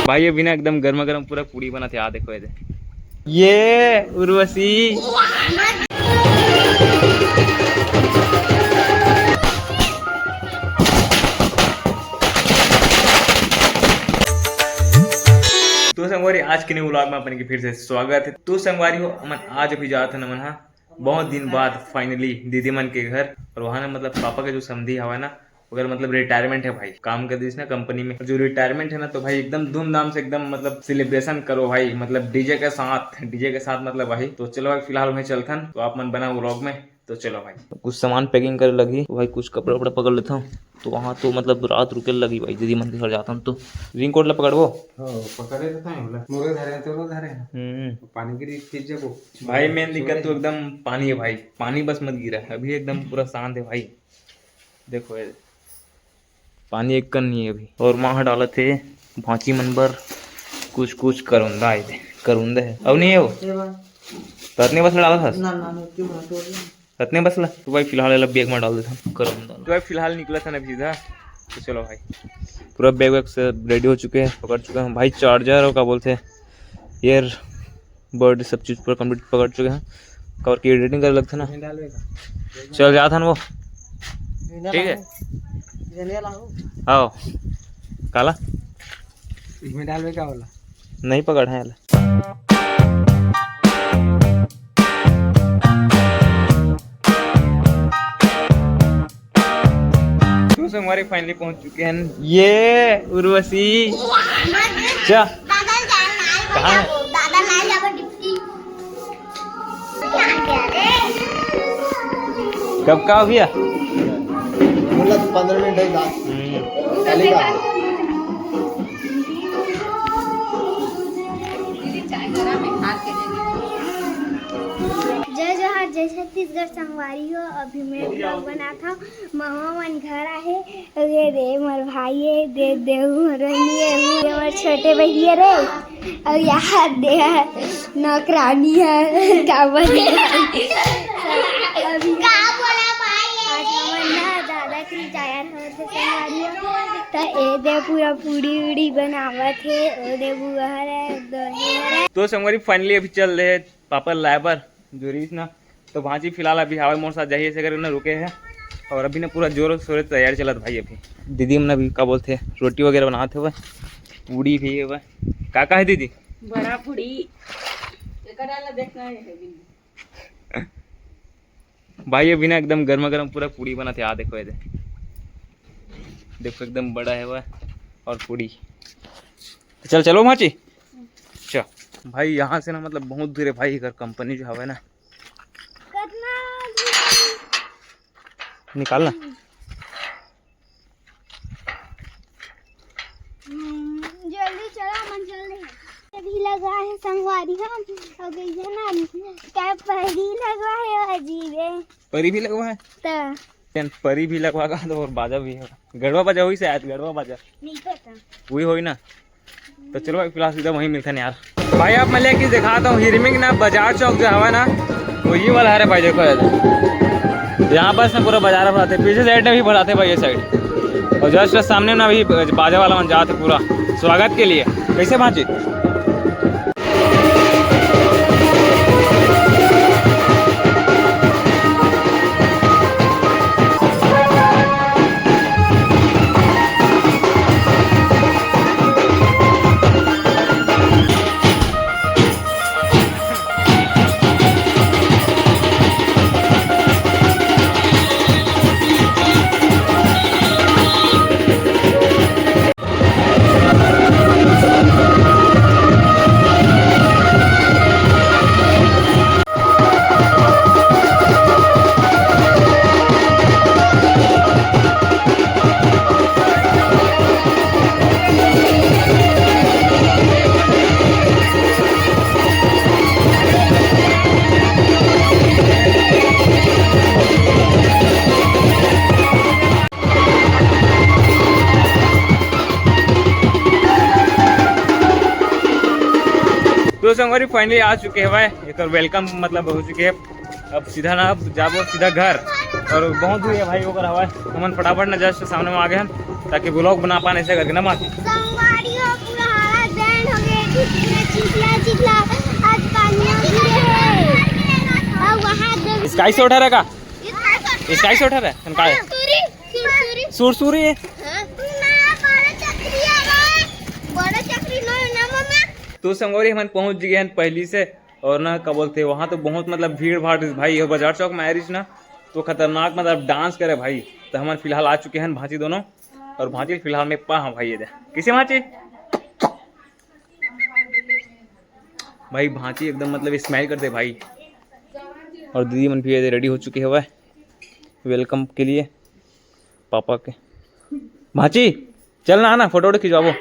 भाई अभी ना एकदम गर्मा गर्म पूरा पूड़ी बना थे। आ देखो ये उर्वशी तो संगवारी आज के न्यू व्लॉग में अपन की फिर से स्वागत है। तो संगवारी हो मन आज अभी जाता न मन बहुत दिन बाद फाइनली दीदी मन के घर, और वहाँ ना मतलब पापा के जो समधी हवा ना अगर मतलब रिटायरमेंट है भाई, काम कर दी ना कंपनी में, जो रिटायरमेंट है ना तो भाई एकदम धूमधाम से एकदम मतलब सेलिब्रेशन करो भाई, मतलब डीजे के साथ मतलब भाई। तो चलो भाई फिलहाल वहीं चलथन, तो आप मन बना व्लॉग में। तो चलो भाई कुछ सामान पैकिंग कर लगी तो भाई कुछ कपड़ा वपड़ा पकड़ लेता हूँ। तो वहाँ तो मतलब रात रुके लगी भाई, दीदी मन के घर जाता हूँ तो रिंग कोड ला पकड़ो पकड़े रहता है मोरे धरे तो धरे पानी गिरी खींच जाबो भाई। मेन दिक्कत तो एकदम पानी है भाई, पानी बस मत गिरा, अभी एकदम पूरा शांत है भाई। देखो ये पानी एक कन नहीं है अभी। और वहाँ डाला थे भांची मनबर कुछ कुछ करुंदा है, करुंदा है अब नहीं है वो ततने बस डाला था ततने बसला। तो भाई फिलहाल बैग में डाल देता करुंदा। तो भाई फिलहाल निकला था ना अभी सीधा। तो चलो भाई पूरा बैग वैग से रेडी हो चुके हैं, पकड़ चुके हैं भाई। चार्जर और क्या बोलते हैं ईयर बर्ड सब चीज़ पूरा कंप्लीट पकड़ चुके हैं। कवर की एडिटिंग कर लगता ना, चल जाता ना वो। ठीक है आओ काला इसमें डालवे क्या बोला नहीं पकड़ है। तो हमारे फाइनली पहुंच चुके हैं ये उर्वशी। क्या कहाँ है? कब का भैया 15 मिनट जय जोहार, जय छत्तीसगढ़ संगवारी हो। अभी मैं ब्लॉग बना था, ममा मन घर आए रे रे मोर भाई है दे देहू रनिए मोर छोटे भैया रे, और यहाँ दे नौकरानी है क्या बोले अभी का बोला भाई। आज हमन ना दादा के रिटायर होते संगवारी हो, तो ए दे पूरा पूड़ी उड़ी बनावत है, ओ दे बुआ है दो। तो संगवारी फाइनली अभी चल रहे हैं पापा लाइबर जोरीस ना। तो भांजी फिलहाल अभी हवाई मोड़ साथ जाइए से ना रुके हैं, और अभी ना पूरा जोरों शोर तैयार चला था भाई। अभी दीदी हमने अभी क्या बोलते हैं रोटी वगैरह बनाते हुए, पूड़ी भी है वह काका है दीदी बड़ा पूड़ी देखना है भाई। अभी ना एकदम गर्मा गर्म पूरा पूड़ी बना थे। आ देखो ये देखो एकदम बड़ा है वह और पूड़ी। चल चलो भांची चल भाई। यहाँ से ना मतलब बहुत दूर है भाई अगर कंपनी जो है ना, निकालना जल्दी चला मन जल्दी अभी लगा है संगवारी हम हो गई है ना क्या परी लगा है अजीब है। परी भी लगवा है तो परी भी लगवा का तो और बाजा भी है, गढ़वा बाजा हुई शायद, गढ़वा बाजा नहीं पता वही हुई ना। तो चलो भाई फिलहाल सीधा वहीं मिलता है यार भाई। आप मैं लेके दिखाता हूँ हिरमिंग ना बाजार चौक जो है ना वो ये वाला है भाई। देखो यहाँ बस में पूरा बाजार बढ़ाते, पीछे साइड में भी बढ़ाते भाई ये साइड, और जस्ट सामने में भी बाजा वाला मन जाते पूरा स्वागत के लिए। कैसे भांजी तो संगवारी फाइनली आ चुके हैं भाई, एक वेलकम मतलब हो चुके हैं। अब सीधा ना अब जाबो सीधा घर, और बहुत दूर है भाई ऊपर हवा। हमन फटाफट ना जस्ट सामने में आ गए हैं ताकि ब्लॉग बना पाने से करके ना माती। कितना चिखला चिखला आज पानी गिरे है और वहां स्काई से उठा रहेगा स्काई से उठा रहा है काय सूरी सुरसुरी है ना बड़ा चक्री है बड़ा चक्री ना मम्मा तो संगवारी हम पहुंच गए हैं पहली से और ना क्या बोलते वहाँ तो बहुत मतलब भीड़ भाड़ भाई बाजार चौक में आयरिश ना तो खतरनाक मतलब डांस करे भाई। तो हम फिलहाल आ चुके हैं भांची दोनों और भांची फिलहाल में पा हाँ भाई ये किसे भांची भाई भांची एकदम मतलब स्माइल करते भाई। और दीदी मन भी रेडी हो चुके हैं वह वेलकम के लिए पापा के। भांची चल ना आना फोटो खिंचवाओ।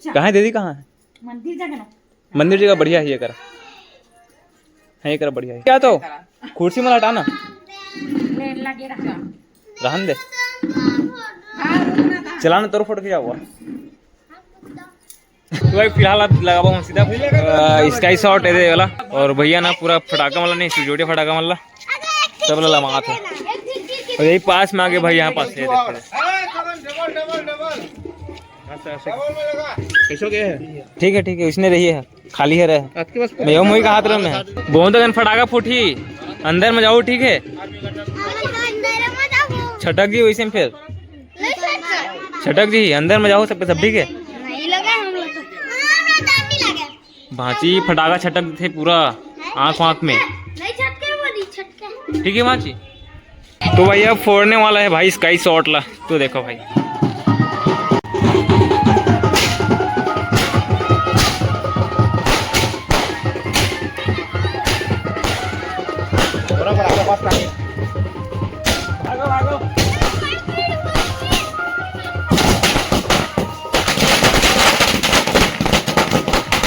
कहाँ है दीदी कहाँ है मंदिर जगह बढ़िया है ये करा है ये करा बढ़िया है क्या तो कुर्सी में हटाना रहन दे चलाना तोर फोटो खिंचा हुआ तो भाई फिलहाल आप लगाओ सीधा स्काई शॉट है वाला और भैया ना पूरा फटाका वाला नहीं सिजोड़िया फटाका वाला सब वाला लगा था और यही पास में आगे भाई यहाँ पास ठीक है उसने रही है खाली है रहे मैं मुही का हाथ में बहुत अगन फटाका फूटी अंदर में जाओ ठीक है छटक जी वैसे में फिर छटक जी अंदर में जाओ सब ठीक है भांची फटाका छटक थे पूरा आँख में ठीक है भांची। तो भाई अब फोड़ने वाला है भाई स्काई शॉट ला तो देखो भाई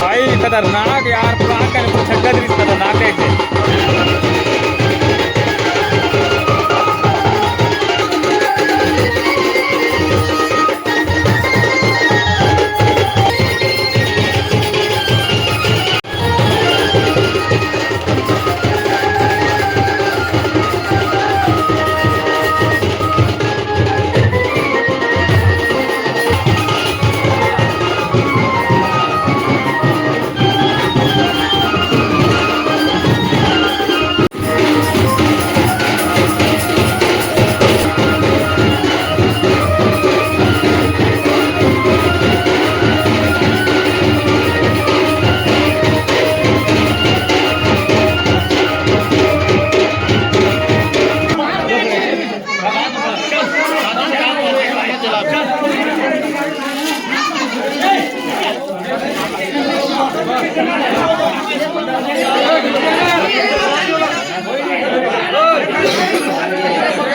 भाई खतरनाक यार पूरा छक्का दृश्य खतरनाक है।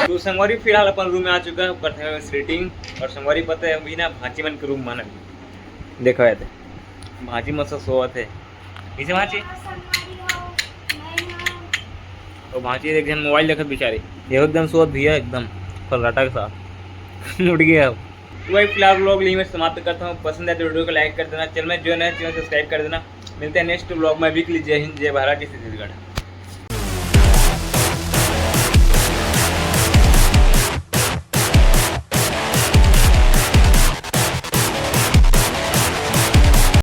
तो संगवारी फिलहाल अपन रूम में आ चुका है करते हैं सेटिंग और संगवारी पता है अभी ना भांची मन के रूम माना देखो यार भांची मत सोवत है इसे भांची और भांची एक जन मोबाइल देखत बेचारे ये एकदम सोवत भी है एकदम फर्राटा के साथ उठ गया। तो भाई फिलहाल व्लॉग यहीं में समाप्त करता हूँ। पसंद है तो वीडियो को लाइक कर देना, चैनल में जो है चैनल सब्सक्राइब कर देना। मिलते हैं नेक्स्ट व्लॉग में। अभी के लिए जय हिंद जय भारत जय छत्तीसगढ़।